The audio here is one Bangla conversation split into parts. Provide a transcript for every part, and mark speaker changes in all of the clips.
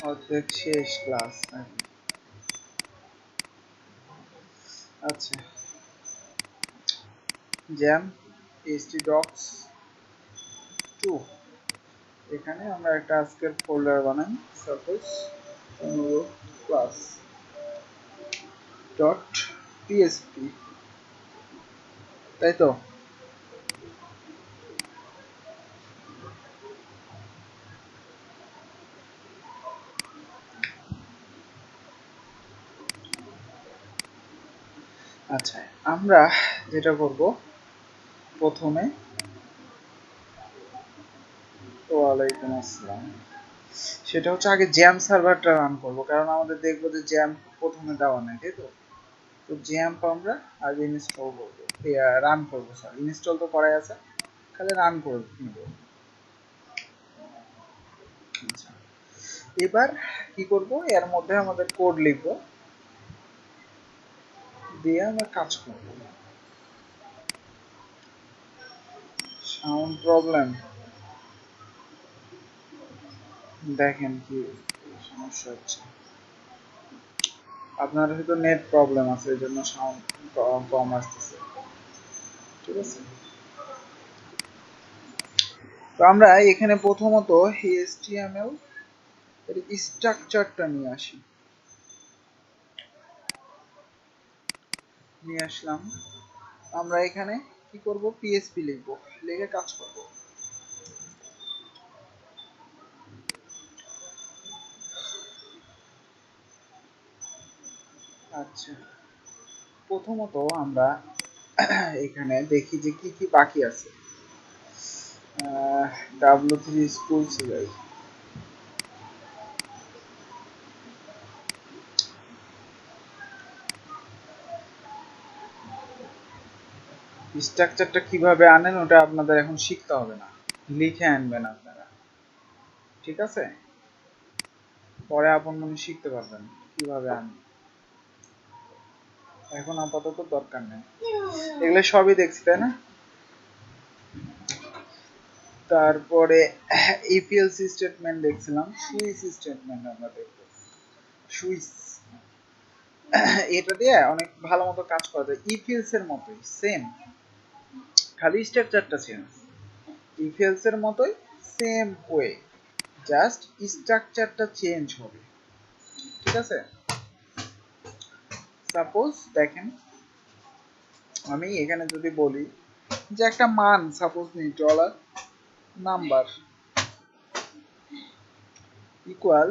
Speaker 1: অর্ধেক শেষ ক্লাস নাকি? আচ্ছা, জ্যাম htdocs 2, এখানে আমরা একটা আজকের ফোল্ডার বানাই। সাপোজ ক্লাস ডট পিএসপি, তাই তো? আচ্ছা, আমরা যেটা করব প্রথমে, ওয়ালাইকুম আসসালাম, সেটা হচ্ছে আগে জ্যাম সার্ভারটা রান করব, কারণ আমাদের দেখবো যে জ্যাম প্রথমে দেওয়া নাই, তাই তো? তো জ্যাম্প আমরা আগে ইনস্টল করব, রান করব, সরি ইনস্টল তো করাই আছে, খালি রান করে নিব। আচ্ছা, এবার কি করব, এর মধ্যে আমাদের কোড লিখব, দিয়ে আমরা কাজ করব। সাউন্ড প্রবলেম, দেখেন কি সমস্যা হচ্ছে। আপনার হয়তো নেট প্রবলেম আছে, এই জন্য সাউন্ড কম আসতেছে, ঠিক আছে? তো আমরা এখানে প্রথমত HTML এর স্ট্রাকচারটা নিয়ে আসলাম। আমরা এখানে কি করব, পিএসপি লিখব, লিখে কাজ করব। আচ্ছা, প্রথমত আমরা এখানে দেখি যে কি কি বাকি আছে। W3 স্কুল সিলাই, স্ট্রাকচারটা কিভাবে আনেন ওটা আপনাদের এখন শিখতে হবে না, লিখে আনবেন আপনারা, ঠিক আছে? পরে আপন মনে শিখতে পারবেন কিভাবে আনবেন, এখন আপাতত দরকার নেই। এগুলো সবই দেখছি, তাই না? তারপরে ইপিএলস স্টেটমেন্ট দেখছিলাম, সুইচ স্টেটমেন্ট আমরা দেখব। সুইচ, এটা দিয়ে অনেক ভালো মতো কাজ করা যায়, ইপিএলস এর মতোই সেম, খালি স্ট্রাকচারটা চেঞ্জ। ইপিএলস এর মতোই সেম ওয়ে, জাস্ট স্ট্রাকচারটা চেঞ্জ হবে, ঠিক আছে? সাপোজ দেখেন, আমি এখানে যদি বলি যে একটা মান সাপোজ নিই, ডলার নাম্বার ইকুয়াল,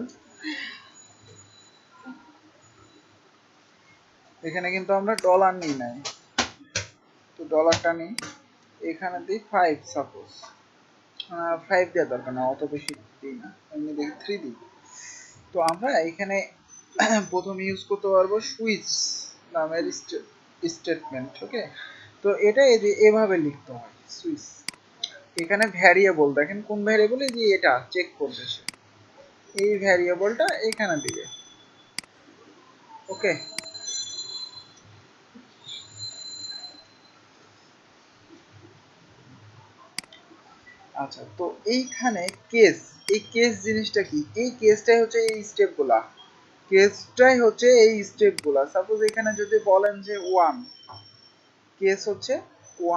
Speaker 1: এখানে কিন্তু আমরা ডলার নিই নাই, তো ডলারটা নিই, এখানে দিই 5, সাপোজ 5 দেওয়ার দরকার না, অত বেশি দিই না, এমনি দেখি 3 দিই। তো আমরা এখানে প্রথম ইউজ করতে পারবো সুইচ নামের স্টেটমেন্ট, ওকে? তো এটা এভাবে লিখতে হয়, সুইচ। এখানে ভ্যারিয়েবল দেখেন, কোন ভ্যারিয়েবল, এই যে এটা চেক করবে সে, এই ভ্যারিয়েবলটা এখানে দিবে, ওকে? আচ্ছা, তো এইখানে কেস, এই কেস জিনিসটা কি, এই কেসটাই হচ্ছে এই স্টেপগুলা, কেসটাই হচ্ছে এই স্টেপগুলা। সাপোজ এখানে যদি বলেন যে 1, কেস হচ্ছে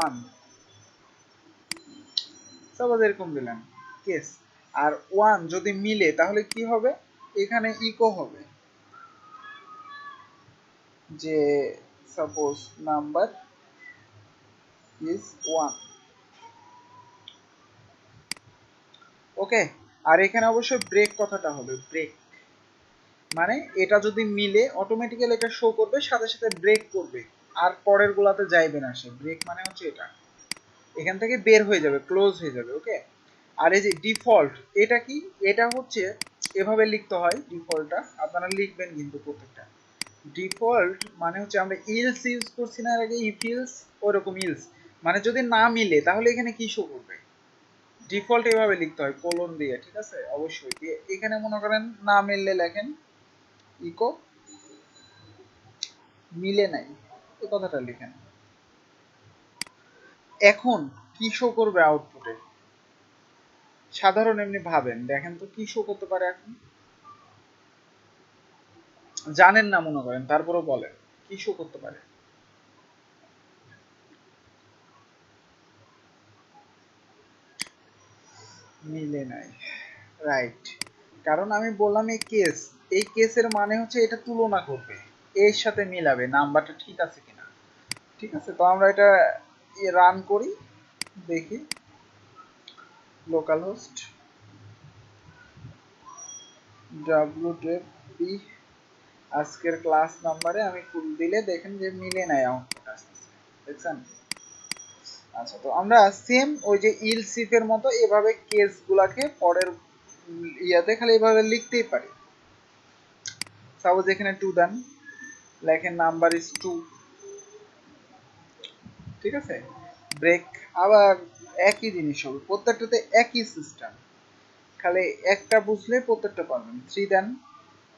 Speaker 1: 1, সাপোজ এরকম দিলেন কেস, আর 1 যদি মিলে তাহলে কি হবে, এখানে ইকো হবে যে সাপোজ নাম্বার ইজ 1, ওকে? আর এখানে অবশ্যই ব্রেক কথাটা হবে, ব্রেক মানে এটা যদি মিলে অটোমেটিক্যালি এটা শো করবে, সাথে সাথে ব্রেক করবে, আর পরের গুলাতে যাইবে না সে, ব্রেক মানে হচ্ছে এটা, এখান থেকে বের হয়ে যাবে, ক্লোজ হয়ে যাবে, ওকে? আর এই যে ডিফল্ট, এটা কি, এটা হচ্ছে এভাবে লিখতে হয়, ডিফল্টটা আপনারা লিখবেন কিন্তু প্রত্যেকটা। ডিফল্ট মানে হচ্ছে আমরা ইলস ইউজ করছি না এর আগে, ইফ ইলস, ওরকম ইলস মানে যদি না মিলে তাহলে এখানে কি শো করবে, ডিফল্ট এভাবে লিখতে হয় কোলন দিয়ে, ঠিক আছে? অবশ্যই দিয়ে এখানে মনে করেন না মিললে লেখেন ইকো মিলে নাই, এই কথাটা লিখেন। এখন কি শো করবে আউটপুটে, সাধারণ এমনি ভাবেন, দেখেন তো কি শো করতে পারে এখন, জানেন না মনে করেন, তারপরেও বলেন কি শো করতে পারে। মিলে নাই, রাইট। কারণ আমি বললাম এই কেসের মানে হচ্ছে এটা তুলনা করবে, এর সাথে মিলাবে নাম্বারটা ঠিক আছে কিনা। ঠিক আছে, তো আমরা এটা রান করি, দেখি লোকাল হোস্ট wp আজকের ক্লাস নাম্বারে আমি কুল দিলে দেখেন যে মিলে নাই আউটপুট আসতেছে, দেখছেন। আচ্ছা, তো আমরা সেম ওই যে ইলসিফ এর মতো এভাবে কেসগুলোকে পরের ইয়াতে খালি এভাবে লিখতেই পারি। সাপোজ এখানে 2 দেন, লেখেন নাম্বার ইজ 2, ঠিক আছে। ব্রেক আবার একই জিনিস হবে, প্রত্যেকটাতে একই সিস্টেম, খালি একটা বুঝলে প্রত্যেকটা পারবেন। 3 দেন,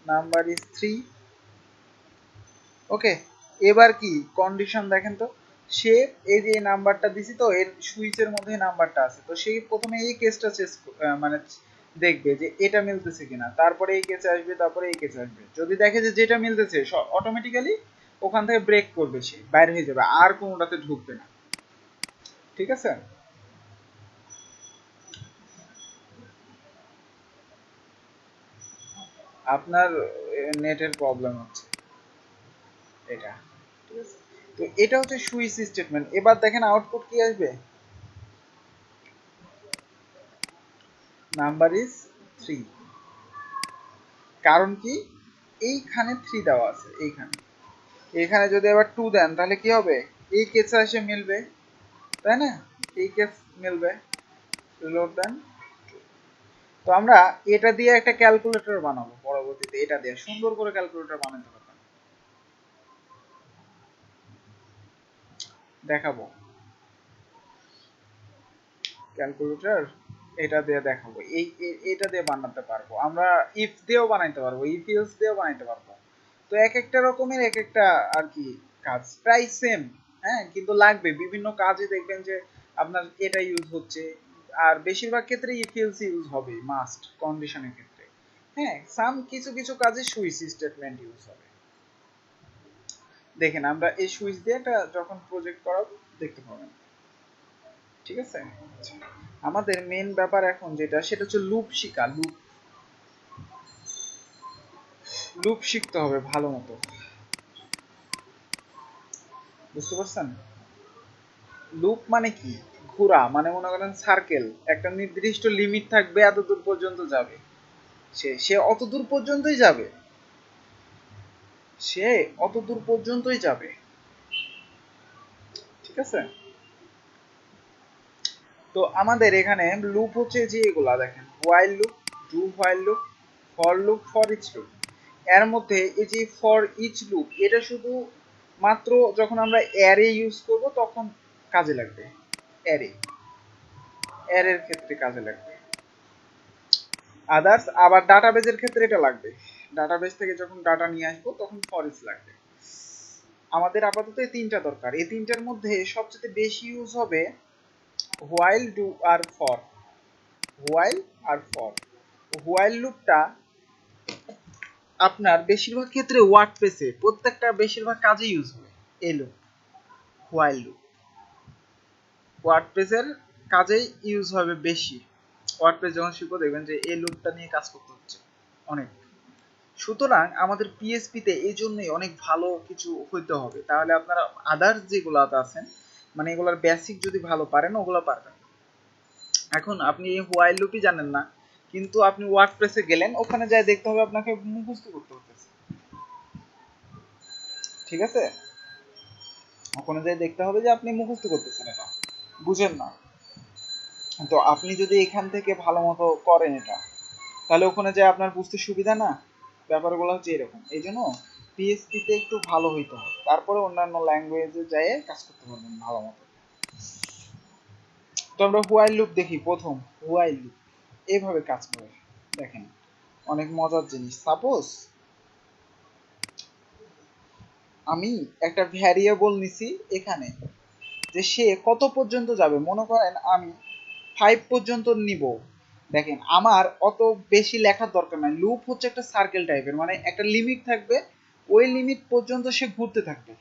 Speaker 1: নাম্বার ইজ 3। ওকে, এবার কি কন্ডিশন দেখেন তো, সে এই যে নাম্বারটা দিছি তো এর সুইচের মধ্যে নাম্বারটা আছে, তো সে প্রথমে এই কেসটা মানে দেখবে যে এটা মিলতেছে কিনা, তারপরে এই কেসে আসবে, তারপরে এই কেসে আসবে। যদি দেখে যে যেটা মিলতেছে অটোমেটিক্যালি ওখান থেকে ব্রেক করবে, সে বাইরে হয়ে যাবে, আর কোনোটাতে ঢুকবে না। ঠিক আছে, আপনার নেটের প্রবলেম হচ্ছে এটা। ঠিক আছে, তো এটা হচ্ছে সুইচ স্টেটমেন্ট। এবার দেখেন আউটপুট কি আসবে, নাম্বার ইজ 3। কারণ কি, এইখানে 3 দেওয়া আছে, এইখানে এখানে যদি আবার 2 দেন তাহলে কি হবে, এই কেসে এসে মিলবে, তাই না, এই কেস মিলবে। রিলোড দেন। তো আমরা এটা দিয়ে একটা ক্যালকুলেটর বানাবো পরবর্তীতে, এটা দিয়ে সুন্দর করে ক্যালকুলেটর বানাতে পারবেন, দেখাবো ক্যালকুলেটর, এটা দিয়ে দেখাবো, এটা দিয়ে বানাতে পারবো আমরা। ইফ দিয়েও বানাইতে পারবো, ইফ এলস দিয়েও বানাইতে পারবো। তো এক একটা রকমের এক একটা আর কি কাজ প্রায় সেম, হ্যাঁ, কিন্তু লাগবে বিভিন্ন কাজে দেখবেন যে আপনার এটা ইউজ হচ্ছে, আর বেশিরভাগ ক্ষেত্রে ইফ এলস ইউজ হবে মাস্ট কন্ডিশনের ক্ষেত্রে। হ্যাঁ, সাম কিছু কিছু কাজে সুইচ স্টেটমেন্ট ইউজ হবে। দেখেন আমরা এই সুইচ দিয়ে একটা যখন প্রজেক্ট করাবো দেখতে পাবেন। ঠিক আছে, আমাদের মেন ব্যাপার এখন যেটা, সেটা হচ্ছে লুপ শিখা। লুপ লুপ শিখতে হবে ভালো মতো, বুঝতে পারছেন। লুপ মানে কি, ঘোরা, মানে মনে করেন সার্কেল, একটা নির্দিষ্ট লিমিট থাকবে, এত দূর পর্যন্ত যাবে, সে সে অত দূর পর্যন্তই যাবে, সে অত দূর পর্যন্তই যাবে। ঠিক আছে, তো আমাদের এখানে লুপ হচ্ছে যে এগুলা দেখেন, while loop, do while loop, for loop, for each loop. এর মধ্যে এই যে ফর ইচ লুপ, এটা শুধু মাত্র যখন আমরা অ্যারে ইউজ করব তখন কাজে লাগবে, অ্যারে অ্যারের ক্ষেত্রে কাজে লাগবে। আদার্স আবার ডাটাবেজের ক্ষেত্রে এটা লাগবে, ডাটাবেজ থেকে যখন ডাটা নিয়ে আসবো তখন ফর ইচ লাগবে। আমাদের আপাতত এই তিনটা দরকার, এই তিনটার মধ্যে সবচেয়ে বেশি ইউজ হবে হোয়াইল, ডু আর ফর। হোয়াইল আর ফর, হোয়াইল লুপটা আপনার বেশিরভাগ ক্ষেত্রে ওয়ার্ডপ্রেসে প্রত্যেকটা বেশিরভাগ কাজে ইউজ হবে এই লুপ, হোয়াইল লুপ ওয়ার্ডপ্রেসের কাজেই ইউজ হবে বেশি। ওয়ার্ডপ্রেস যখন শিখবো দেখবেন যে এই লুপটা নিয়ে কাজ করতে হচ্ছে অনেক। সুতরাং আমাদের পিএসপিতে এই জন্যই অনেক ভালো কিছু হইতে হবে, তাহলে আপনারা আদার্স যেগুলো আছেন মানে এগুলোর বেসিক যদি ভালো পারেন ওগুলো পারবেন। এখন আপনি হোয়াইল লুপই জানেন না, কিন্তু আপনি ওয়ার্ডপ্রেসে গেলেন, ওখানে যাই দেখতে হবে আপনাকে মুখস্থ করতে হতেছে। ঠিক আছে, ওখানে যাই দেখতে হবে যে আপনি মুখস্থ করতেছেন, এটা বুঝেন না। তো আপনি যদি এখান থেকে ভালো মতো করেন এটা, তাহলে ওখানে যাই আপনার বুঝতে সুবিধা না। ব্যাপারগুলো হচ্ছে এরকম, এই জন্য পিএসপিতে একটু ভালো হইতে হবে, তারপরে অন্যান্য ল্যাঙ্গুয়েজে যাই কাজ করতে পারবেন ভালো মতো। তো আমরা হোয়াইল লুপ দেখি, প্রথম হোয়াইল লুপ এইভাবে কাজ করে, দেখেন অনেক মজার জিনিস। সাপোজ আমি একটা ভ্যারিয়েবল নিছি এখানে, যে সে কত পর্যন্ত যাবে, মনে করেন আমি 5 পর্যন্ত নিব। দেখেন আমার অত বেশি লেখার দরকার নাই, লুপ হচ্ছে একটা সার্কেল টাইপের, মানে একটা লিমিট থাকবে, ওই লিমিট পর্যন্ত সে ঘুরতে থাকবে,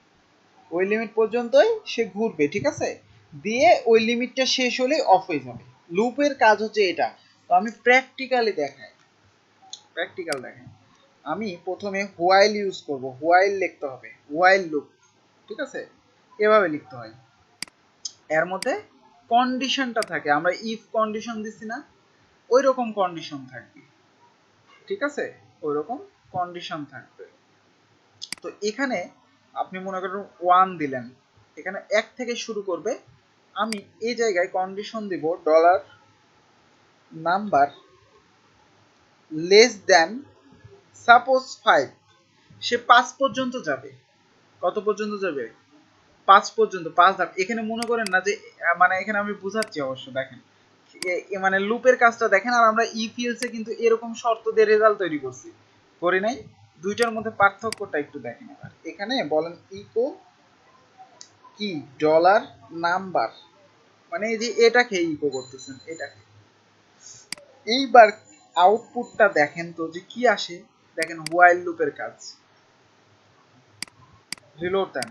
Speaker 1: ওই লিমিট পর্যন্তই সে ঘুরবে, ঠিক আছে, দিয়ে ওই লিমিটটা শেষ হলেই অফ হয়ে যাবে। লুপের কাজ হচ্ছে এটা। তো আমি প্র্যাকটিক্যালি দেখাই, প্র্যাকটিক্যাল দেখাই। আমি প্রথমে হোয়াইল ইউজ করব, হোয়াইল লিখতে হবে, হোয়াইল লুপ, ঠিক আছে, এভাবে লিখতে হয়। এর মধ্যে কন্ডিশনটা থাকে, আমরা ইফ কন্ডিশন দিছি না, ওই রকম কন্ডিশন থাকবে, ঠিক আছে, ওই রকম কন্ডিশন থাকবে। তো এখানে আপনি মনে করেন 1 দিলেন, এখানে 1 থেকে শুরু করবে। আমি এই জায়গায় কন্ডিশন দিব dollar number less than suppose 5, সে 5 পর্যন্ত যাবে। কত পর্যন্ত যাবে? 5 পর্যন্ত, 5 ধাপ। এখানে মনে করেন না যে মানে এখানে আমি বুঝাচ্ছি অবশ্য, দেখেন মানে লুপের কাজটা দেখেন। আর আমরা ইফ এলসে কিন্তু এরকম শর্ত দিয়ে রেজাল্ট তৈরি করছি, করি নাই? দুইটার মধ্যে পার্থক্যটা একটু দেখেন। এবার এখানে বলেন ইকো কি ডলার নাম্বার, মানে এই যে এটাকে ইকো করতেছেন, এটাকে। এইবার আউটপুটটা দেখেন তো যে কি আসে, দেখেন হোয়াইল লুপের কাজ। রিলোড দেন,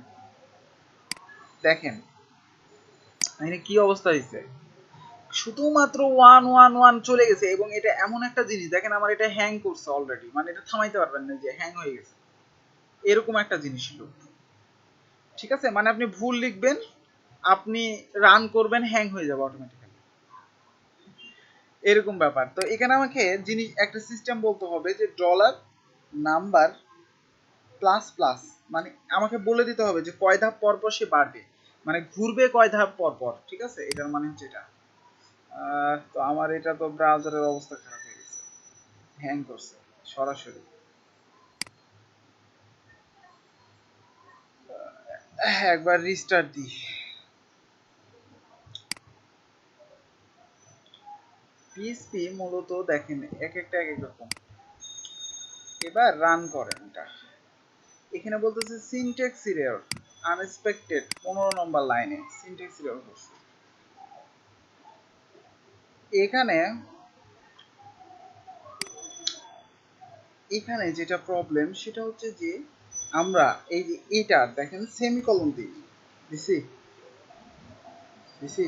Speaker 1: দেখেন এখানে কি অবস্থা হয়েছে, শুধুমাত্র 1 চলে গেছে। এবং এটা এমন একটা জিনিস, দেখেন আমার এটা হ্যাং করছে অলরেডি, মানে এটা থামাইতে পারবেন না, যে হ্যাং হয়ে গেছে, এরকম একটা জিনিস ছিল, ঠিক আছে। মানে আপনি ভুল লিখবেন, আপনি রান করবেন, হ্যাং হয়ে যাবে অটোমেটিক্যালি, এরকম ব্যাপার। তো এখানে আমাকে জিনিস একটা সিস্টেম বলতে হবে যে ডলার নাম্বার প্লাস প্লাস, মানে আমাকে বলে দিতে হবে যে কয় ধাপ পর পর সে বাড়বে, মানে ঘুরবে কয় ধাপ পর পর, ঠিক আছে। এটার মানে হচ্ছে এটা। তো আমার এটা তো ব্রাউজারের অবস্থা খারাপ হয়ে গেছে, হ্যাং করছে সরাসরি। একবার রিস্টার্ট দিই। পিএসপি মূলত দেখেন এক একটা এক এক রকম। এবার রান করেন এটা। এখানে বলতেছে সিনট্যাক্স এরর আনএক্সপেক্টেড, 15 নম্বর লাইনে সিনট্যাক্স এরর করছে। এখানে এখানে যেটা প্রবলেম সেটা হচ্ছে যে আমরা এই যে এটা দেখেন সেমিকলন দিই, দিছি দিছি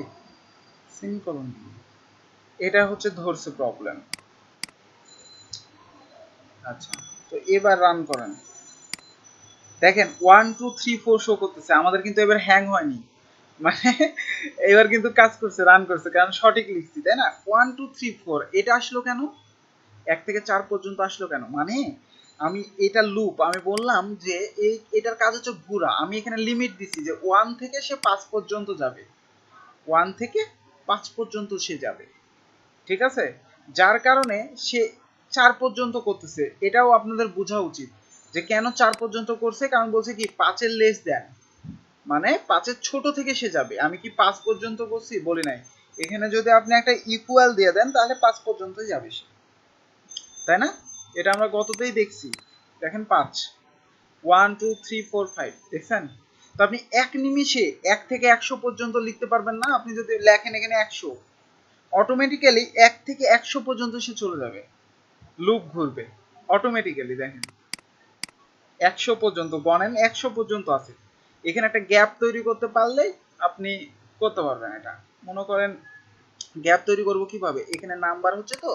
Speaker 1: সেমিকলন দিই, এটা হচ্ছে ধরছে প্রবলেম। আচ্ছা, তো এবার রান করেন, দেখেন 1 2 3 4 শো করতেছে, আমাদের কিন্তু এবার হ্যাং হয়নি, মানে এবার কিন্তু কাজ করছে, রান করছে, কারণ সঠিক লিখছি, তাই না? 1 2 3 4 এটা আসলো কেন, 1 থেকে 4 পর্যন্ত আসলো কেন, মানে আমি এটা লুপ, আমি বললাম যে এই এটার কাজ হচ্ছে ঘোরা। আমি এখানে লিমিট দিছি যে 1 থেকে সে 5 পর্যন্ত যাবে, 1 থেকে 5 পর্যন্ত সে যাবে, ঠিক আছে। যার কারণে সে 4 পর্যন্ত করতেছে। এটাও আপনাদের বোঝা উচিত যে কেন 4 পর্যন্ত করছে, কারণ বলছে কি 5-এর লেস দেন, মানে 5-এর ছোট থেকে সে যাবে। আমি কি 5 পর্যন্ত করছি? বলি নাই। এখানে যদি আপনি একটা ইকুয়াল দিয়ে দেন তাহলে 5 পর্যন্তই যাবে সে, তাই না? এটা আমরা গততেই দেখছি, দেখেন 5 1 2 3 4 5 দেখছেন। তো আপনি এক নিমিষে 1 থেকে 100 পর্যন্ত লিখতে পারবেন না। আপনি যদি লেখেন এখানে 100, অটোমেটিক্যালি 1 থেকে 100 পর্যন্ত সে চলে যাবে, লুপ ঘুরবে অটোমেটিক্যালি। দেখেন 100 পর্যন্ত গণেন, 100 পর্যন্ত আছে। এখানে একটা গ্যাপ তৈরি করতে পারলে আপনি করতে পারবেন এটা। মনে করেন গ্যাপ তৈরি করব কিভাবে, এখানে নাম্বার হচ্ছে, তো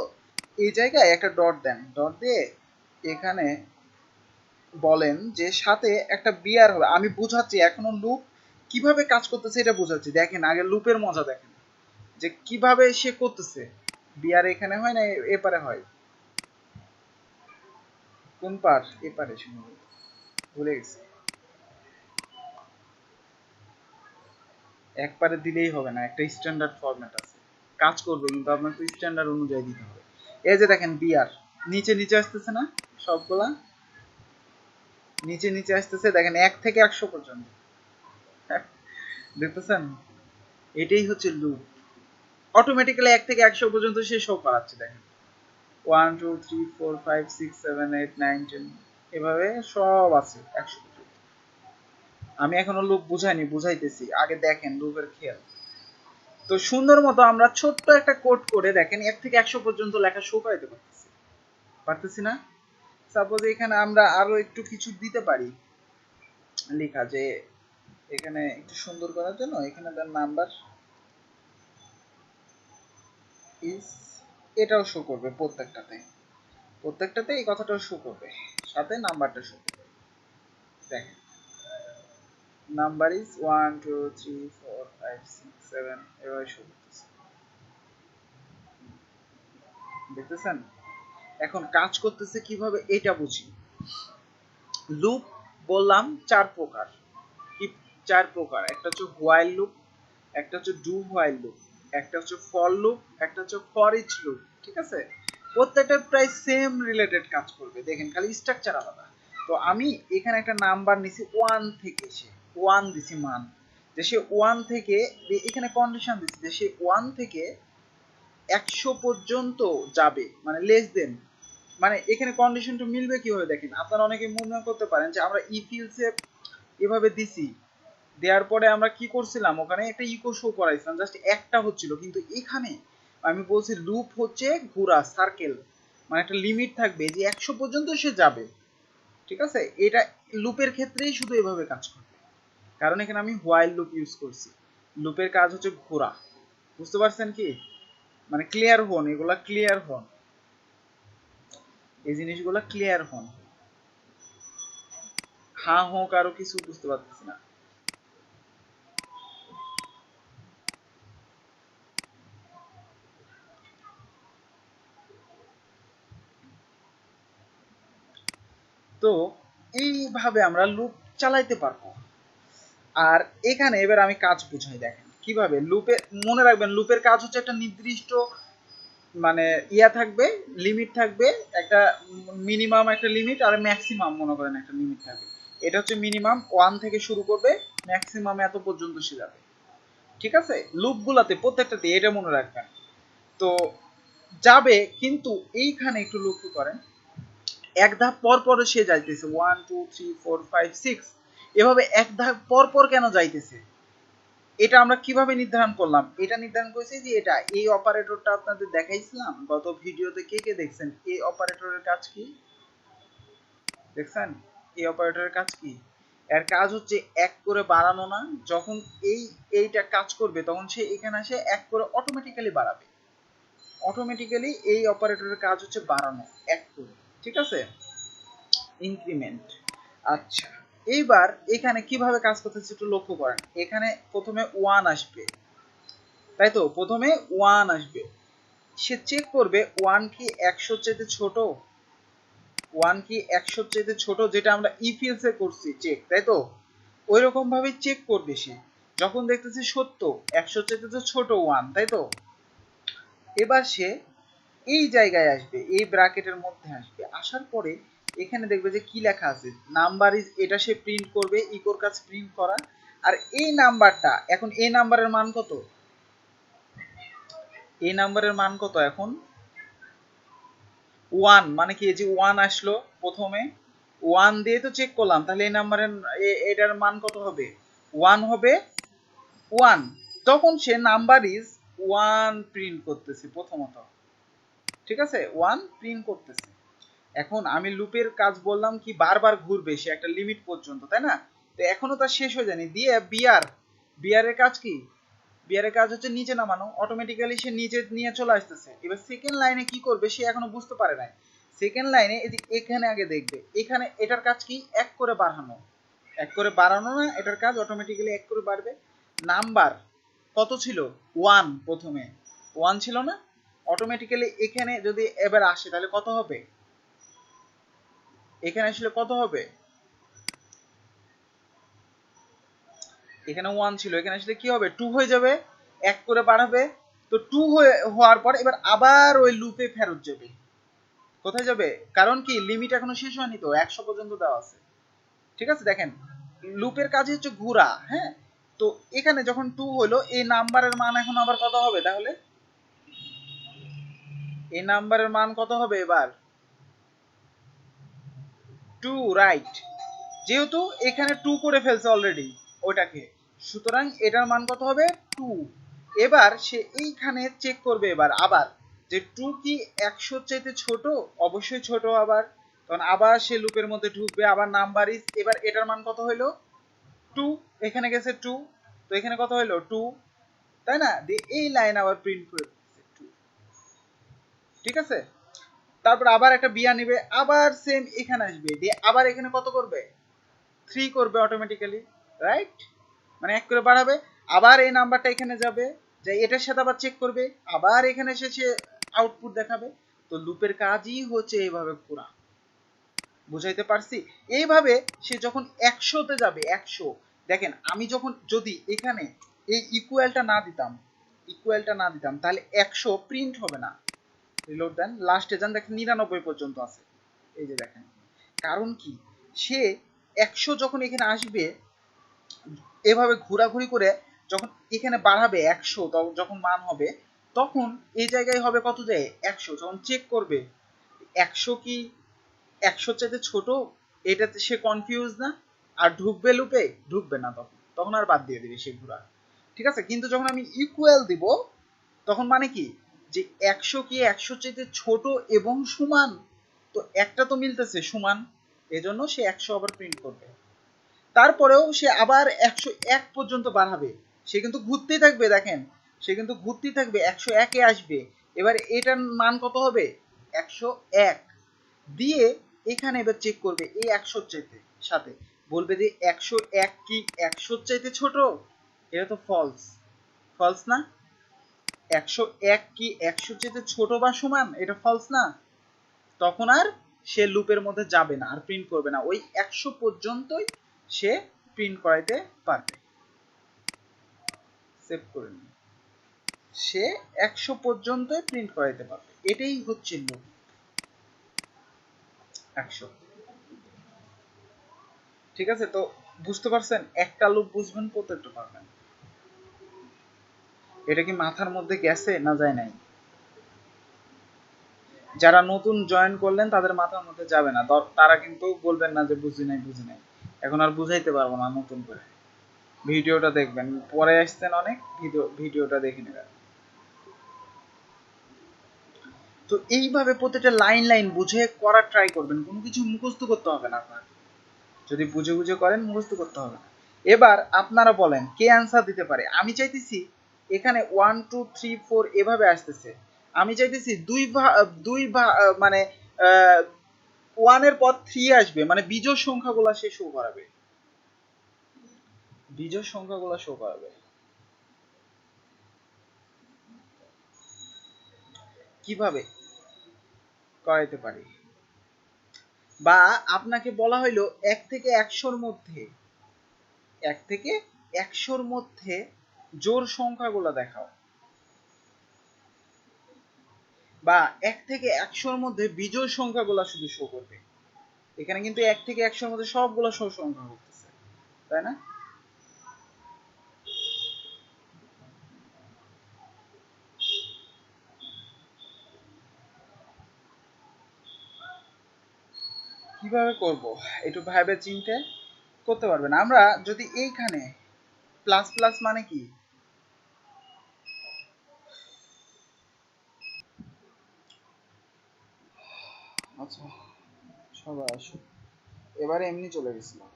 Speaker 1: এই জায়গায় একটা ডট দেন, ডট দিয়ে এখানে বলেন যে সাথে একটা বিয়ার হবে। আমি বুঝাচ্ছি এখনো লুপ কিভাবে কাজ করতেছে এটা বুঝাচ্ছি। দেখেন আগে লুপের মজা দেখেন যে কিভাবে সে করতেছে। বিয়ার এখানে হয় না, এপারে হয়। কোন পার? এপারে, শুনুন ভুলে গেছি। একবারে দিলেই হবে না, একটা স্ট্যান্ডার্ড ফরম্যাট আছে, কাজ করবে কিন্তু আপনার তো স্ট্যান্ডার্ড অনুযায়ী দিতে হবে। এই যে দেখেন বিয়ার নিচে নিচে আসতেছে না, সবগুলা নিচে নিচে আসতেছে, দেখেন 1 থেকে 100 পর্যন্ত, দেখতেছেন? এটাই হচ্ছে লুপ, অটোমেটিক্যালি 1 থেকে 100 পর্যন্ত সে শো করাচ্ছে। দেখেন 1 2 3 4 5 6 7 8 9 10 এভাবে সব আছে 100 পর্যন্ত। আমি এখনো লুপ বুঝাইনি, বুঝাইতেছি, আগে দেখেন লুপের খেয়াল। তো সুন্দর মতো আমরা ছোট্ট একটা কোড করে দেখেন 1 থেকে 100 পর্যন্ত লেখা শো করাইতে পারতেছি, পারতেছি না? সাপোজ এখানে আমরা আরো একটু কিছু দিতে পারি লেখা, যে এখানে একটু সুন্দর করার জন্য এখানে তার নাম্বার ইজ, এটাও শো করবে প্রত্যেকটাতে এই কথাটাও শো করবে, সাথে নাম্বারটা শো করবে। দেখেন নাম্বার ইজ 1 2 3 4 5 6 7 এভাবে শো করতেছে, দেখতেছেন? এখন কাজ করতেছে কিভাবে এটা বুঝি। লুপ বললাম চার প্রকার, কি চার প্রকার? একটা হচ্ছে হোয়াইল লুপ, একটা হচ্ছে ডু হোয়াইল লুপ, একটা হচ্ছে ফর লুপ, একটা হচ্ছে ফর ইচ লুপ। ঠিক আছে, প্রত্যেকটা প্রায় সেম রিলেটেড কাজ করবে, দেখেন খালি স্ট্রাকচার আলাদা। তো আমি এখানে একটা নাম্বার নিছি 1 থেকে, সে 1 দিছি মান, যে সে 1 থেকে, এখানে কন্ডিশন দিছি যে সে 1 থেকে 100 পর্যন্ত যাবে, মানে লেস দেন, মানে এখানে কন্ডিশনটা মিলবে কিভাবে দেখেন। আপনারা অনেকে মনে করতে পারেন যে আমরা ই ফিল্ডসে এভাবে দিছি, দেওয়ার পরে আমরা কি করছিলাম, ওখানে একটা ইকো শো করাইছিলাম, জাস্ট একটা হচ্ছিল, কিন্তু এখানে আমি বলছি লুপ হচ্ছে ঘোরা, সার্কেল, মানে একটা লিমিট থাকবে যে 100 পর্যন্ত সে যাবে। ঠিক আছে, এটা লুপের ক্ষেত্রেই শুধু এভাবে কাজ করবে, কারণ এখানে আমি হোয়াইল লুপ ইউজ করছি। লুপের কাজ হচ্ছে ঘোরা, বুঝতে পারছেন কি? মানে ক্লিয়ার হন, এগুলা ক্লিয়ার হন, এই জিনিসগুলা ক্লিয়ার হন। হ্যাঁ হোক আরো কিছু বুঝতে পারতেছি না। তো এইভাবে আমরা লুপ চালাইতে পারবো। আর এখানে এবার আমি কাজ বুঝাই, দেখেন কিভাবে লুপে, মনে রাখবেন লুপের কাজ হচ্ছে একটা নির্দিষ্ট মানে ইয়া থাকবে, লিমিট থাকবে, একটা মিনিমাম একটা লিমিট আর ম্যাক্সিমাম মনে করেন একটা লিমিট থাকবে। এটা হচ্ছে মিনিমাম 1 থেকে শুরু করবে, ম্যাক্সিমাম এত পর্যন্ত সে যাবে। ঠিক আছে, লুপগুলাতে প্রত্যেকটাতে এটা মনে রাখবেন। তো যাবে, কিন্তু এইখানে একটু লক্ষ্য করেন, এক ধাপ পর পর সে যাইতেছে 1 2 3 4 5 6, এভাবে এক ধাপ পর পর কেন যাইতেছে, এটা আমরা কিভাবে নির্ধারণ করলাম? এটা নির্ধারণ করেছি যে এটা এই অপারেটরটা আপনাদের দেখাইছিলাম গত ভিডিওতে, কে কে দেখছেন? এই অপারেটরের কাজ কি দেখছেন? এই অপারেটরের কাজ কি? এর কাজ হচ্ছে এক করে বাড়ানো না, যখন এইটা কাজ করবে তখন সে এখানে এসে এক করে অটোমেটিক্যালি বাড়াবে। অটোমেটিক্যালি এই অপারেটরের কাজ হচ্ছে বাড়ানো এক করে। ঠিক আছে, ইনক্রিমেন্ট। আচ্ছা, এইবার এখানে কিভাবে কাজ করতেছে একটু লক্ষ্য করেন। এখানে প্রথমে 1 আসবে, তাই তো, প্রথমে 1 আসবে, সে চেক করবে 1 কি 100 চাইতে ছোট, 1 কি 100 চাইতে ছোট, যেটা আমরা ইফিলসে করছি চেক, তাই তো, ওই রকম ভাবে চেক করবে সে। যখন দেখতেছে সত্য, 100 চাইতে তো ছোট 1, তাই তো, এবার সে এই জায়গায় আসবে, এই ব্র্যাকেটের মধ্যে আসবে, আসার পরে এখানে দেখবে যে কি লেখা আছে, নাম্বার ইজ, এটা সে প্রিন্ট করবে, ইকোর কাজ প্রিন্ট করা। আর এই নাম্বারটা, এখন এই নাম্বারের মান কত, এই নাম্বারের মান কত এখন 1, মানে কি, যে 1 আসলো প্রথমে, 1 দিয়ে তো চেক করলাম, তাহলে এই নাম্বারের এটার মান কত হবে, 1 হবে। 1, তখন সে নাম্বার ইজ 1 প্রিন্ট করতেছে প্রথমত। ঠিক আছে, 1 প্রিন্ট করতেছে। এখন আমি লুপের কাজ বললাম কি বারবার ঘুরবে সে একটা লিমিট পর্যন্ত, তাই না? তো এখনো তার শেষ হয়ে যায়নি, দিয়ে বিআর, বিআর এর কাজ কি, বিআর এর কাজ হচ্ছে নিচে নামানো, অটোমেটিক্যালি সে নিচে নিয়ে চলে আসতেছে। এবার সেকেন্ড লাইনে কি করবে সে এখনো বুঝতে পারে নাই। সেকেন্ড লাইনে এখানে আগে দেখবে, এখানে এটার কাজ কি, এক করে বাড়ানো, এক করে বাড়ানো না, এটার কাজ অটোমেটিক্যালি এক করে বাড়বে। নাম্বার কত ছিল, 1, প্রথমে 1 ছিল না, অটোমেটিক্যালি এখানে যদি এবার আসে তাহলে কত হবে, এখানে আসলে কত হবে, এখানে 1 ছিল, এখানে আসলে কি হবে, 2 হয়ে যাবে, এক করে বাড়াবে। তো 2 হওয়ার পর এবার আবার ওই লুপে ফেরত যাবে, কোথায় যাবে, কারণ কি লিমিট এখনো শেষ হয়নি তো, 100 পর্যন্ত দেওয়া আছে। ঠিক আছে, দেখেন লুপের কাজ হচ্ছে ঘোরা, হ্যাঁ। তো এখানে যখন 2 হলো, এই নাম্বারের মান এখন আবার কত হবে, তাহলে এই নাম্বারের মান কত হবে এবার, 2, রাইট, যেহেতু এখানে 2 করে ফেলছে অলরেডি ওটাকে, সুতরাং এটার মান কত হবে, 2। এবার সে এইখানে চেক করবে এবার আবার, যে 2 কি 100 চাইতে ছোট, অবশ্যই ছোট আবার, তখন আবার সে লুপের মধ্যে ঢুকবে, আবার নাম্বার ইজ, এবার এটার মান কত হইলো 2, এখানে গেছে 2, তো এখানে কত হইলো 2, তাই না? দিয়ে এই লাইন আবার প্রিন্ট করে দিচ্ছে 2, ঠিক আছে? তারপর আবার একটা বিয়া নিবে, আবার সেম এখানে আসবে, দিয়ে আবার এখানে কত করবে 3 করবে অটোমেটিক্যালি, রাইট? মানে 1 করে বাড়াবে, আবার এই নাম্বারটা এখানে যাবে, যে এটার সাথে আবার চেক করবে, আবার এখানে এসে সে আউটপুট দেখাবে। তো লুপের কাজই হচ্ছে এইভাবে পুরা, বুঝাইতে পারছি? এইভাবে সে যখন 100-তে যাবে, 100, দেখেন আমি যখন যদি এখানে এই ইকুয়ালটা না দিতাম তাহলে 100 প্রিন্ট হবে না। রিলোড দেন, লাস্টে যান, দেখেন 99 পর্যন্ত আছে, এই যে দেখেন। কারণ কি, সে 100 যখন এখানে আসবে, এভাবে ঘোরাঘুরি করে যখন এখানে বাড়াবে 100, যখন মান হবে তখন এই জায়গায় হবে কত, যায় 100, যখন চেক করবে 100 কি 100 চাইতে ছোট, এটাতে সে কনফিউজ না, আর ঢুকবে লুপে, ঢুকবে না, তখন তখন আর বাদ দিয়ে দিবে সে ঘোরা, ঠিক আছে? কিন্তু যখন আমি ইকুয়াল দিব, তখন মানে কি, যে 100 কি 100 চাইতে ছোট এবং সমান, তো একটা তো মিলতেছে সমান, এজন্য সে 100 আবার প্রিন্ট করবে। তারপরেও সে আবার 101 পর্যন্ত বাড়াবে, সে কিন্তু ঘুরতেই থাকবে, দেখেন সে কিন্তু ঘুরতেই থাকবে, 101-এ আসবে, এবার এটার মান কত হবে 101, দিয়ে এখানে এবার চেক করবে এই 100 চাইতে সাথে, বলবে যে 101 কি 100 চাইতে ছোট, এটা তো ফলস, ফলস না? 101 কি 100 চাইতে ছোট বা সমান, এটা ফলস না? তখন আর সে লুপের মধ্যে যাবে না, আর প্রিন্ট করবে না, ওই 100 পর্যন্তই সে প্রিন্ট করাইতে পারবে। সেভ করে নিন, সে 100 পর্যন্তই প্রিন্ট করাইতে পারবে, এটাই হচ্ছে লুপ 100, ঠিক আছে? তো বুঝতে পারছেন, একটা লুপ বুঝবেন, প্রত্যেকটা পারবেন। এটা কি মাথার মধ্যে গেছে না যায় নাই? যারা নতুন জয়েন করলেন তাদের মাথার মধ্যে যাবে না, তারা কিন্তু বলবেন না যে বুঝি নাই বুঝি নাই, এখন আর বুঝাইতে পারবো না নতুন করে। ভিডিওটা দেখবেন, পরে আসছেন অনেক, ভিডিওটা দেখে নেবেন। তো এইভাবে প্রত্যেকটা লাইন লাইন বুঝে করার ট্রাই করবেন, কোনো কিছু মুখস্থ করতে হবে না আপনার, যদি বুঝে বুঝে করেন মুখস্থ করতে হবে না। এবার আপনারা বলেন কে অ্যান্সার দিতে পারে? আমি চাইতেছি এখানে 1 2 3 4 এভাবে আসতেছে, আমি চাইতেছি মানে 1 এর পর 3 আসবে, মানে বিজোড় সংখ্যাগুলো সে শো করাবে, বিজোড় সংখ্যাগুলো শো করাবে। কিভাবে করাইতে পারি? বা আপনাকে বলা হইলো 1 থেকে 100-র মধ্যে, 1 থেকে 100-র মধ্যে জোড় সংখ্যাগুলো দেখাও, বা 1 থেকে 100-র মধ্যে বিজোড় সংখ্যাগুলো শুধু শো করবে। এখানে কিন্তু 1 থেকে 100-র মধ্যে সবগুলো সংখ্যা করতেছে, তাই না? কিভাবে করব একটু ভাবে চিন্তে করতে পারবেন। আমরা যদি এইখানে প্লাস প্লাস মানে কি, আচ্ছা সবাই আসো, এবারে এমনি চলে গেছিলাম।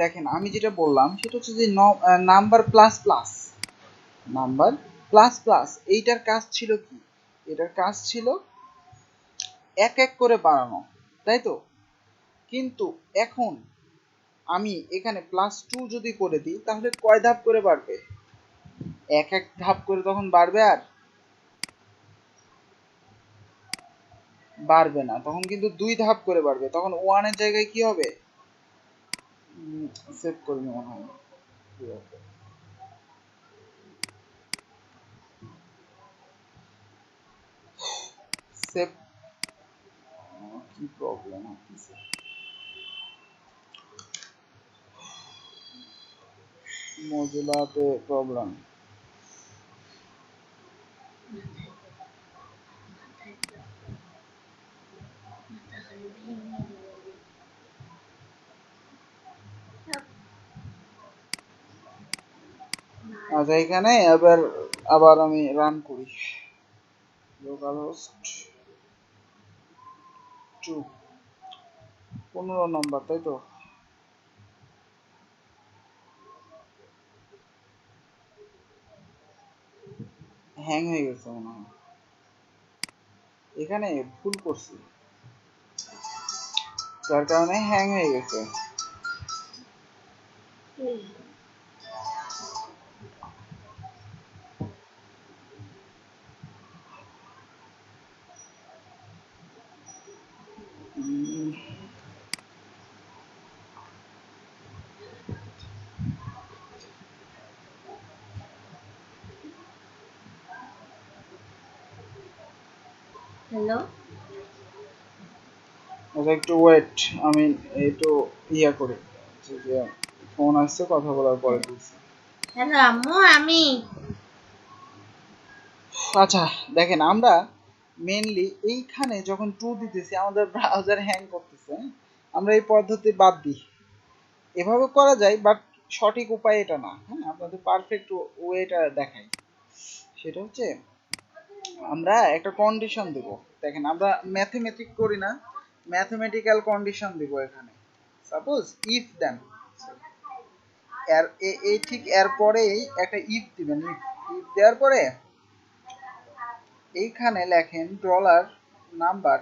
Speaker 1: দেখেন আমি যেটা বললাম সেটা হচ্ছে যে number plus plus, number plus plus এইটার কাজ ছিল কি, এটার কাজ ছিল এক এক করে বাড়ানো, তাই তো? কিন্তু এখন আমি এখানে +2 যদি করে দিই তাহলে কয় ধাপ করে বাড়বে? এক এক ধাপ করে তখন বাড়বে, আর বাড়বে না, তখন কিন্তু 2 ধাপ করে বাড়বে, তখন 1 এর জায়গায় কি হবে, সেভ করে নিই মনে হয়, সেভ, কি প্রবলেম হচ্ছে, মজুলাতে প্রবলেম। আচ্ছা এখানে আবার আমি রান করি লোকালহোস্ট 2 15 নম্বর, তাই তো? হ্যাং হয়ে গেছে মনে হয়, এখানে ভুল করছি যার কারণে হ্যাং হয়ে গেছে।
Speaker 2: হ্যালো,
Speaker 1: আচ্ছা একটু ওয়েট, আমি একটু ইয়া করি যে ফোন আসছে, কথা বলার পরে দিচ্ছি।
Speaker 2: হ্যালো আম্মু, আমি
Speaker 1: আচ্ছা দেখেন, আমরা মেইনলি এইখানে যখন 2 দিতেছি আমাদের ব্রাউজার হ্যাং করতেছে, আমরা এই পদ্ধতি বাদ দিই। এভাবে করা যায় বাট সঠিক উপায় এটা না। হ্যাঁ, আপনাদের পারফেক্ট ওয়েটা দেখাই। সেটা হচ্ছে আমরা একটা কন্ডিশন দেব। দেখেন আমরা ম্যাথমেটিক করি না, ম্যাথমেটিক্যাল কন্ডিশন দেব এখানে। সাপোজ ইফ দেন, এর এই ঠিক এর পরেই একটা ইফ দিবেন। ইফ দেওয়ার পরে এইখানে লেখেন ডলার নাম্বার,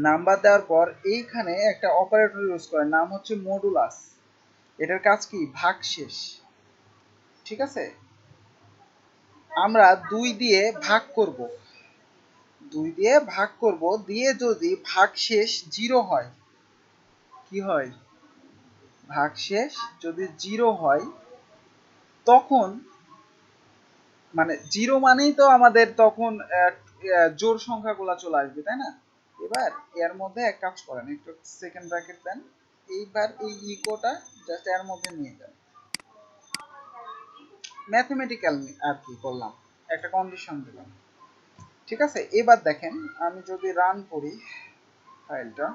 Speaker 1: নাম্বার দেওয়ার পর এইখানে একটা অপারেটর ইউজ করেন, নাম হচ্ছে মডুলাস। এটার কাজ কি? ভাগশেষ। ঠিক আছে, আমরা 2 দিয়ে ভাগ করব, 2 দিয়ে ভাগ করব, দিয়ে যদি ভাগশেষ 0 হয়, কি হয়? ভাগশেষ যদি 0 হয় তখন মানে 0 মানেই তো আমাদের তখন জোড় সংখ্যাগুলো চলে আসবে, তাই না? এবার এর মধ্যে এক কাজ করেন, একটু সেকেন্ড ব্র্যাকেট দেন, এইবার এই ইকোটা জাস্ট এর মধ্যে নিয়ে যান। ম্যাথমেটিক্যাল আর কি করলাম, একটা কন্ডিশন দিলাম। ঠিক আছে, এবার দেখেন আমি যদি রান করি ফাইলটা,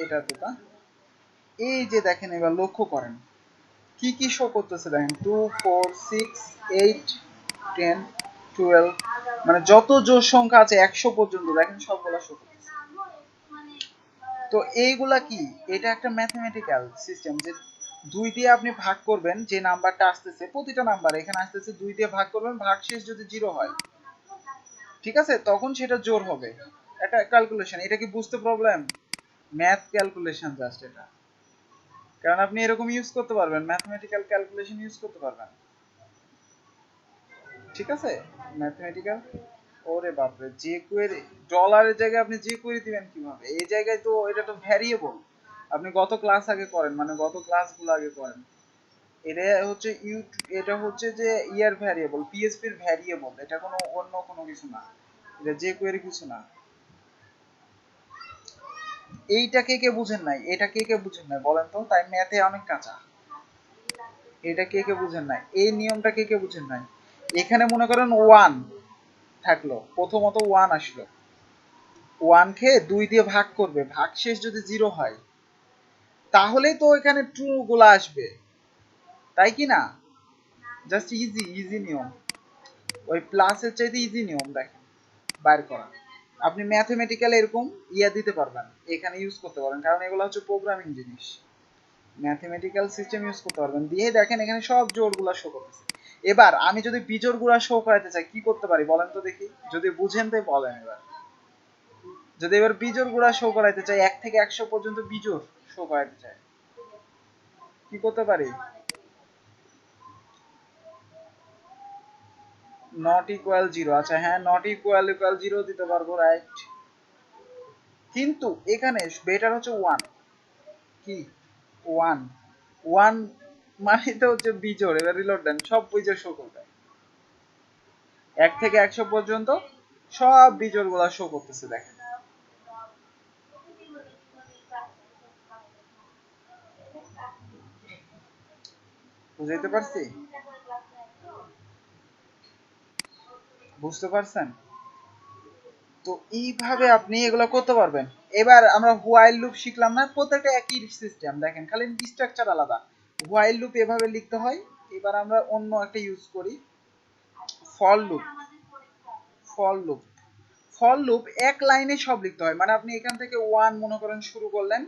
Speaker 1: এটা তো তা, এই যে দেখেন এবার লক্ষ্য করেন কি কি শো করতেছে। দেখেন 2 4 6 8 10 12, মানে যত জোড় সংখ্যা আছে 100 পর্যন্ত দেখেন সবগুলা শো করতেছে। তো এইগুলা কি? এটা একটা ম্যাথমেটিক্যাল সিস্টেম যে 2 দিয়ে আপনি ভাগ করবেন, যে নাম্বারটা আসতেছে প্রতিটা নাম্বার এখানে আসতেছে 2 দিয়ে ভাগ করবেন, ভাগশেষ যদি 0 হয়, ঠিক আছে, তখন সেটা জোড় হবে। এটা ক্যালকুলেশন, এটা কি বুঝতে প্রবলেম? ম্যাথ ক্যালকুলেশন জাস্ট এটা, কারণ আপনি এরকম ইউজ করতে পারবেন, ম্যাথমেটিক্যাল ক্যালকুলেশন ইউজ করতে পারবেন। ঠিক আছে, ম্যাথমেটিক্যাল। ওরে বাপরে, যে কোয়েরি ডলারের জায়গায় আপনি যে কোয়েরি দিবেন কিভাবে? এই জায়গায় তো এটা তো ভ্যারিয়েবল। আপনি গত ক্লাস আগে করেন, মানে গত ক্লাসগুলো আগে করেন। এটা হচ্ছে এটা হচ্ছে যে ইয়ার ভ্যারিয়েবল, পিএইচপি এর ভ্যারিয়েবল, এটা কোনো অন্য কোনো কিছু না, এটা যে কোয়েরি কিছু না। এইটা কে কে বুঝেন নাই? এটা কে কে বুঝেন নাই বলেন তো? তাই ম্যাথে অনেক কাঁচা। এটা কে কে বুঝেন নাই? এই নিয়মটা কে কে বুঝেন নাই? এখানে মনে করেন 1 থাকলো, প্রথমত 1 আসলো, 1 কে 2 দিয়ে ভাগ করবে, ভাগশেষ যদি 0 হয় তাহলেই তো এখানে ট্রু গুলো আসবে, তাই কি না? জাস্ট ইজি ইজি নিয়ম, ওই প্লাসের চাইতে ইজি নিয়ম দেখেন বাইর করা। আপনি ম্যাথমেটিক্যাল এরকম ইয়া দিতে পারবেন, এখানে ইউজ করতে পারেন, কারণ এগুলো হচ্ছে প্রোগ্রামিং জিনিস। ম্যাথমেটিক্যাল সিস্টেম ইউজ করতে পারবেন, দিয়ে দেখেন এখানে সব জোড়গুলা শো করতেছে। এবার আমি যদি বিজোড় গুলা শো করাতে চাই কি করতে পারি বলেন তো দেখি, যদি বুঝেন তাই বলেন। এবার যদি এবার বিজোড় গুলা শো করাইতে চাই, 1 থেকে 100 পর্যন্ত বিজোড় শো করাইতে চাই, কি করতে পারি? নট ইকুয়াল 0, আচ্ছা হ্যাঁ, নট ইকুয়াল ইকুয়াল 0 দিতে পারবো, রাইট। কিন্তু এখানে বেটার হচ্ছে 1। কি 1? 1 মানে তো হচ্ছে বিজোড়। এবার রিলোড দেন, সব বিজোড় শো করবে, 1 থেকে 100 পর্যন্ত সব বিজোড় গুলা শো করতেছে দেখেন। বুঝাইতে পারছি? বুঝতে পারছেন? তো এইভাবে আপনি এগুলো করতে পারবেন। এবার আমরা হোয়াইল লুপ শিখলাম না, প্রত্যেকটা একই সিস্টেম। দেখেন খালি স্ট্রাকচার আলাদা। হোয়াইল লুপ এভাবে লিখতে হয়। এবার আমরা অন্য একটা ইউজ করি, for loop. For loop, for loop এক লাইনে সব লিখতে হয়। মানে আপনি এখান থেকে ওয়ান মনে করেন শুরু করলেন,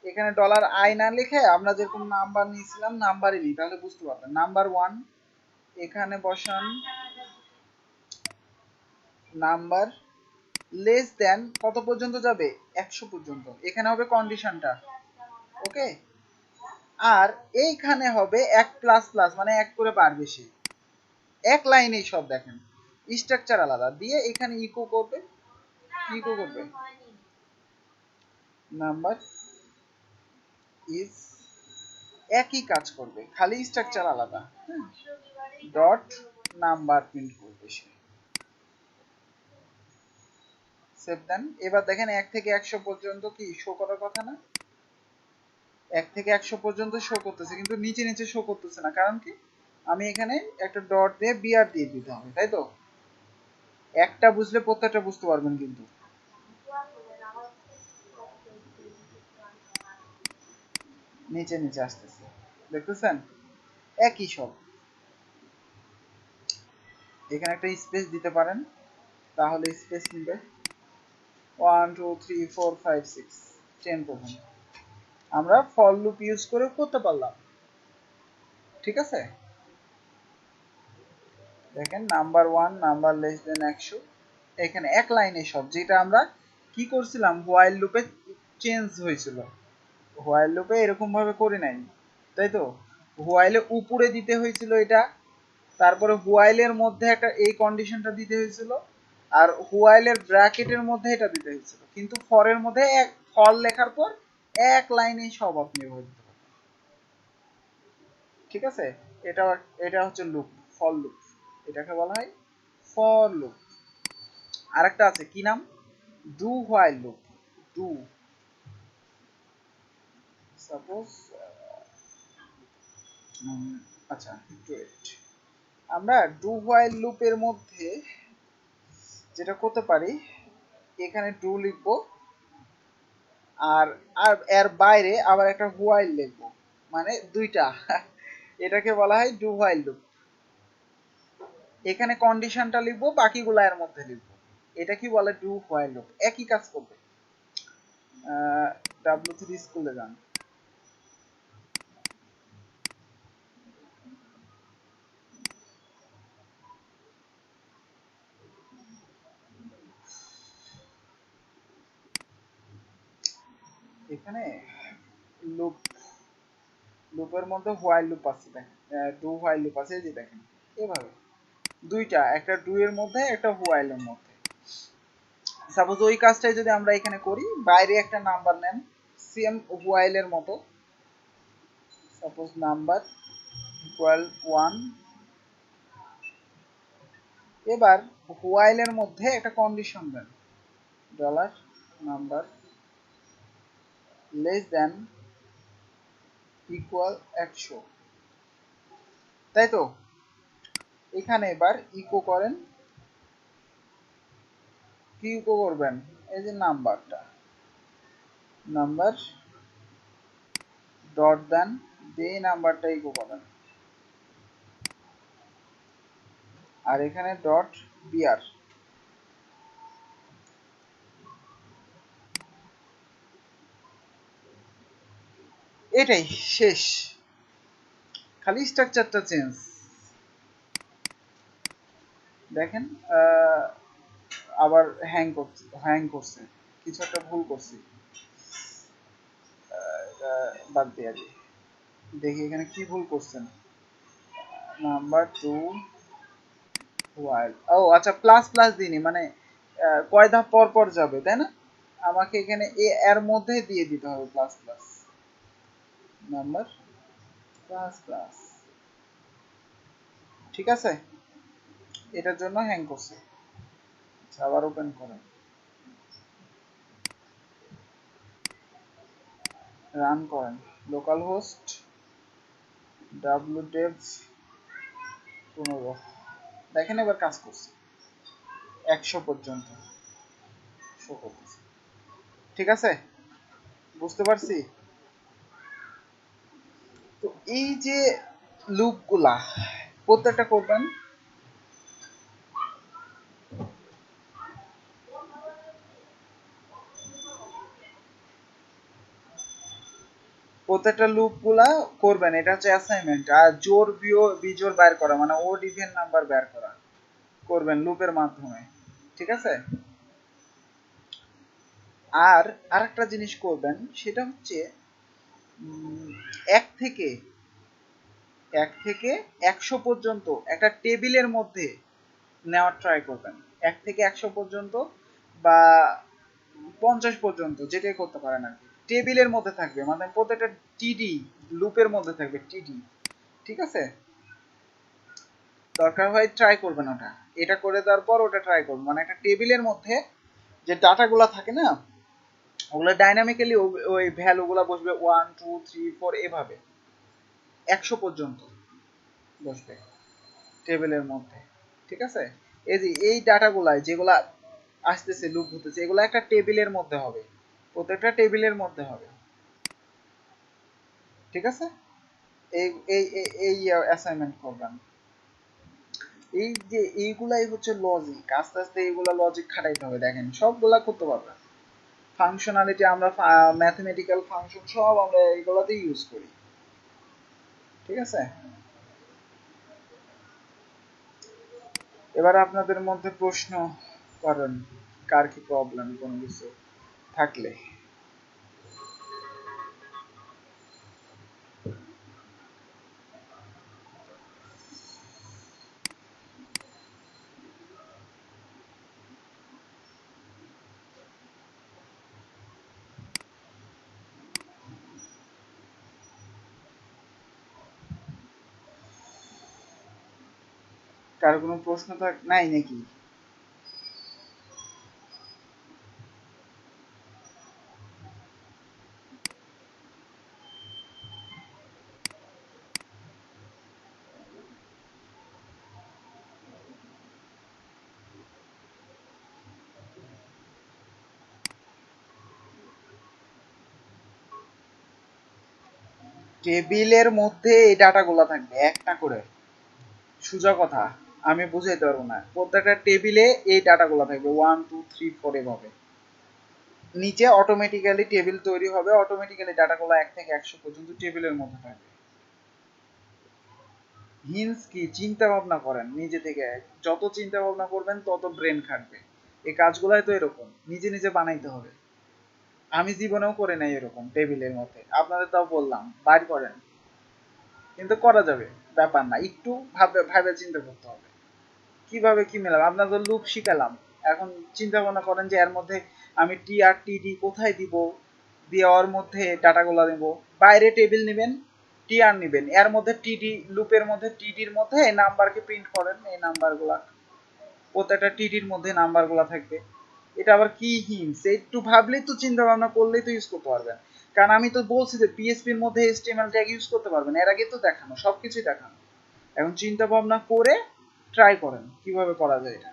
Speaker 1: এখানে ডলার আই না লিখে আমরা যেরকম নাম্বার নিয়েছিলাম নাম্বারই নিই, তাহলে বুঝতে পারবেন। নাম্বার ওয়ান এখানে বসান, নাম্বার লেস দেন কত পর্যন্ত যাবে, 100 পর্যন্ত। এখানে হবে কন্ডিশনটা, ওকে। আর এইখানে হবে এক প্লাস প্লাস, মানে এক করে বাড়বে সে। এক লাইনেই সব দেখেন, স্ট্রাকচার আলাদা দিয়ে এখানে ইকো করবে। ইকো করবে নাম্বার ইজ, একই কাজ করবে, খালি স্ট্রাকচার আলাদা। ডট নাম্বার প্রিন্ট করবে সে। সেভ দেন। এবার দেখেন 1 থেকে 100 পর্যন্ত কি শো করার কথা না? 1 থেকে 100 পর্যন্ত শো করতেছে, কিন্তু নিচে নিচে শো করতেছে না। কারণ কি? আমি এখানে একটা ডট দিয়ে বিআর দিয়ে দিতে হবে, তাই তো? একটা বুঝলে প্রত্যেকটা বুঝতে পারবেন। কিন্তু নিচে নিচে আসতেছে, দেখতেছেন? একই সব। এখানে একটা স্পেস দিতে পারেন, তাহলে স্পেস নিবে 1 2 3 4 5 6 10 পর্যন্ত। আমরা ফর লুপ ইউজ করে করতে পারলাম, ঠিক আছে? দেখেন নাম্বার ওয়ান, নাম্বার লেস দেন 100, এখানে এক লাইনে সব। যেটা আমরা কি করছিলাম, হোয়াইল লুপে চেঞ্জ হয়েছিল। হোয়াইল লুপে এরকম ভাবে করে নাই, তাই তো? হোয়াইলে উপরে দিতে হয়েছিল এটা, তারপরে হোয়াইলের মধ্যে একটা এই কন্ডিশনটা দিতে হয়েছিল, আর হোয়াইলের ব্র্যাকেটের মধ্যে এটা দিতে হয়েছিল। কিন্তু ফরের মধ্যে এক ফর লেখার পর এক লাইনে সব আপনি ব্যবহার করতে পারবেন, ঠিক আছে? এটা এটা হচ্ছে লুপ, ফর লুপ। এটাকে বলা হয় ফর লুপ। আরেকটা আছে, কি নাম? Do while loop. Do, suppose আচ্ছা একটু wait। আমরা ডু হোয়াইল লুপের মধ্যে যেটা করতে পারি, এখানে ডু লিখবো, আর আর এর বাইরে আবার একটা হোয়াইল লিখবো, মানে দুইটা। এটাকে বলা হয় ডু হোয়াইল লুপ। এখানে কন্ডিশনটা লিখবো, বাকিগুলো এর মধ্যে লিখবো। এটা কি বলে? Do while loop. একই কাজ করবে। W3 স্কুলে যান। এখানে লুপ, লুপের মধ্যে হোয়াইল লুপ আছে, দেখেন ডু হোয়াইল লুপ আছে, এই যে দেখেন এভাবে দুইটা, একটা ডু এর মধ্যে একটা হোয়াইল এর মধ্যে। সাপোজ ওই কাজটাই যদি আমরা এখানে করি, বাইরে একটা নাম্বার নেন সেম হোয়াইল এর মতো, সাপোজ নাম্বার ইকুয়াল 1। এবার হোয়াইল এর মধ্যে একটা কন্ডিশন দেন, dollar number less than equal 100, তাই তো? এখানে এবার ইকো করেন। কি ইকো করবেন? এই যে নাম্বারটা, নাম্বার ডট দেন, দিয়ে নাম্বারটা ইকো করেন। আর এখানে ডট বিআর। এটাই শেষ, খালি স্ট্রাকচারটা চেঞ্জ। দেখেন আবার হ্যাং করছে, কিছু একটা ভুল করছি। এটা বাদ দিয়ে দিই, দেখি এখানে কি ভুল করছেন। নাম্বার টু ওয়াইল, ও আচ্ছা প্লাস প্লাস দিইনি, মানে কয় ধাপ পর পর যাবে, তাই না? আমাকে এখানে এর মধ্যে দিয়ে দিতে হবে plus plus, number plus plus, ঠিক আছে? এটার জন্য হ্যাং করছে। আচ্ছা, আবার ওপেন করেন, রান করেন। লোকাল হোস্ট ডাব্লিউ ডেভ 15 দেখেন এবার কাজ করছে 100 পর্যন্ত শো করতেছে। ঠিক আছে, বুঝতে পারছি। তো এই যে লুপগুলা প্রত্যেকটা করবেন প্রত্যেকটা লুপগুলা করবেন, এটা হচ্ছে অ্যাসাইনমেন্ট। আর জোর বিজোড় বের করা মানে ওড ইভেন নাম্বার বের করা করবেন লুপের মাধ্যমে। ঠিক আছে, আর আরেকটা জিনিস করবেন সেটা হচ্ছে এক থেকে 100 পর্যন্ত একটা টেবিলের মধ্যে নেওয়ার ট্রাই করবেন। 1 থেকে 100 পর্যন্ত বা 50 পর্যন্ত যেটাই করতে পারেন আর কি, টেবিলের মধ্যে থাকবে মানে প্রত্যেকটা টিডি লুপের মধ্যে থাকবে টিডি। ঠিক আছে, দরকার হয় ট্রাই করবেন ওটা, এটা করে দেওয়ার পর ওটা ট্রাই করবেন মানে একটা টেবিলের মধ্যে যে ডাটাগুলো থাকে না ওগুলো ডাইনামিক্যালি ওই ভ্যালুগুলো বসবে 1 2 3 4 এভাবে 100 পর্যন্ত বসবে টেবিলের মধ্যে। ঠিক আছে, এই যে এই ডাটাগুলাই যেগুলা আসতেছে লুপ হতেছে এগুলো একটা টেবিলের মধ্যে হবে, প্রত্যেকটা টেবিলের মধ্যে হবে। ঠিক আছে, এই এই এই অ্যাসাইনমেন্ট করবেন। এই যে এইগুলাই হচ্ছে লজিক, আস্তে আস্তে এইগুলা লজিক খাটাইতে হবে। দেখেন সবগুলা করতে পারবেন, ফাংশনালিটি আমরা ম্যাথমেটিক্যাল ফাংশন সব আমরা এইগুলাতেই ইউজ করি। ঠিক আছে, এবার আপনাদের মধ্যে প্রশ্ন করেন, কার কি প্রবলেম কোনো কিছু থাকলে। কার কোনো প্রশ্ন নাই নাকি? টেবিলের মধ্যে এই ডাটাগুলো থাকবে একটা করে, সোজা কথা আমি বুঝাইতে পারবো না। প্রত্যেকটা টেবিলে এই ডাটাগুলো থাকবে 1 2 3 4 এভাবে, নিচে অটোমেটিক্যালি টেবিল তৈরি হবে, অটোমেটিক্যালি ডাটাগুলো 1 থেকে 100 পর্যন্ত টেবিলের মধ্যে থাকবে। হিন্স কি, চিন্তা ভাবনা করেন নিজে থেকে, যত চিন্তা ভাবনা করবেন তত ব্রেন খাটবে। এই কাজগুলাই তো এরকম নিজে নিজে বানাইতে হবে। আমি জীবনেও করে নাই এরকম টেবিলের মধ্যে, আপনাদের তাও বললাম বাইর করেন, কিন্তু করা যাবে, ব্যাপার না, একটু ভাবে ভাবে চিন্তা করতে হবে কিভাবে কি মেলাম। আপনাদের লুপ শিখালাম, এখন চিন্তা ভাবনা করেন যে এর মধ্যে আমি টি আর টিডি কোথায় দিব, দিয়ে ওর মধ্যে ডাটাগুলো নেব, বাইরে টেবিল নেবেন টি আর নেবেন, এর মধ্যে টিডি লুপের মধ্যে টিডির মধ্যে এই নাম্বারকে প্রিন্ট করেন, এই নাম্বারগুলা প্রত্যেকটা টিডির মধ্যে নাম্বারগুলো থাকবে। এটা আবার কি হিন্টস, একটু ভাবলেই তো চিন্তা ভাবনা করলেই তো ইউজ করতে পারবেন। কারণ আমি তো বলছি যে পিএসপির মধ্যে এইচটিএমএল ট্যাগ ইউজ করতে পারবেন, এর আগে তো দেখানো, সবকিছুই দেখানো। এখন চিন্তা ভাবনা করে ট্রাই করেন কিভাবে করা যায় এটা,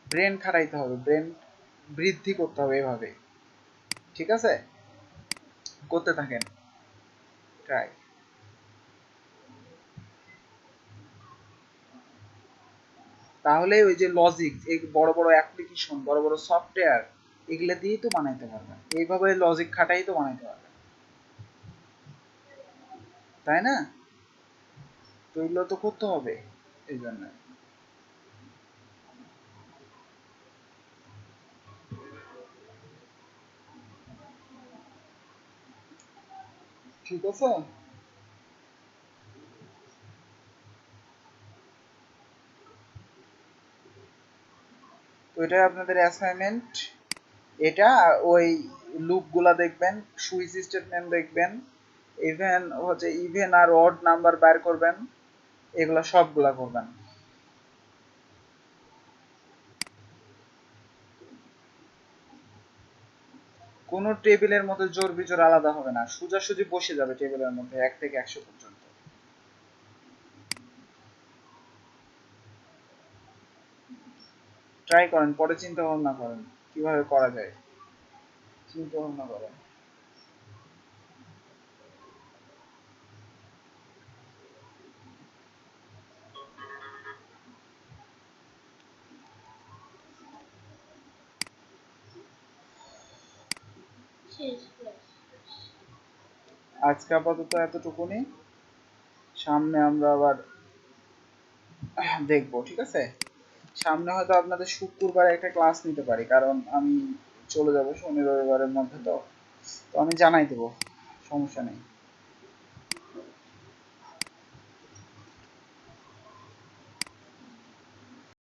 Speaker 1: ব্রেন খাটাইতে হবে, ব্রেন বৃদ্ধি করতে হবে এভাবে। ঠিক আছে, করতে থাকেন ট্রাই। তাহলে ওই যে লজিক, এই বড় বড় অ্যাপ্লিকেশন বড় বড় সফটওয়্যার এগুলা দিয়েই তো বানাইতে পারবেন, এইভাবে লজিক খাটাই তো বানাইতে পারবেন, তাই না? তো এগুলো তো করতে হবে এই জন্য। ঠিক আছে, তো এটাই আপনাদের অ্যাসাইনমেন্ট। এটা ওই লুপগুলা দেখবেন, সুইচ স্টেটমেন্ট দেখবেন, ইভেন হচ্ছে ইভেন আর অড নাম্বার বের করবেন, এগুলা সবগুলা করবেন। কোনো টেবিলের মধ্যে জোর বিজোর আলাদা হবে না, সোজাসুজি বসে যাবে টেবিলের মধ্যে 1 থেকে 100 পর্যন্ত। ট্রাই করেন, পরে চিন্তা ভাবনা করেন কিভাবে করা যায়, চিন্তা ভাবনা করেন।
Speaker 2: শেষ।
Speaker 1: আজকে আপাতত এতটুকুনি, সামনে আমরা আবার দেখবো, ঠিক আছে? সামনে হয়তো আপনাদের শুক্রবার একটা ক্লাস নিতে পারি, কারণ আমি চলে যাব শনি রবিবারের মধ্যে, তো তো আমি জানাই দেবো, সমস্যা নেই।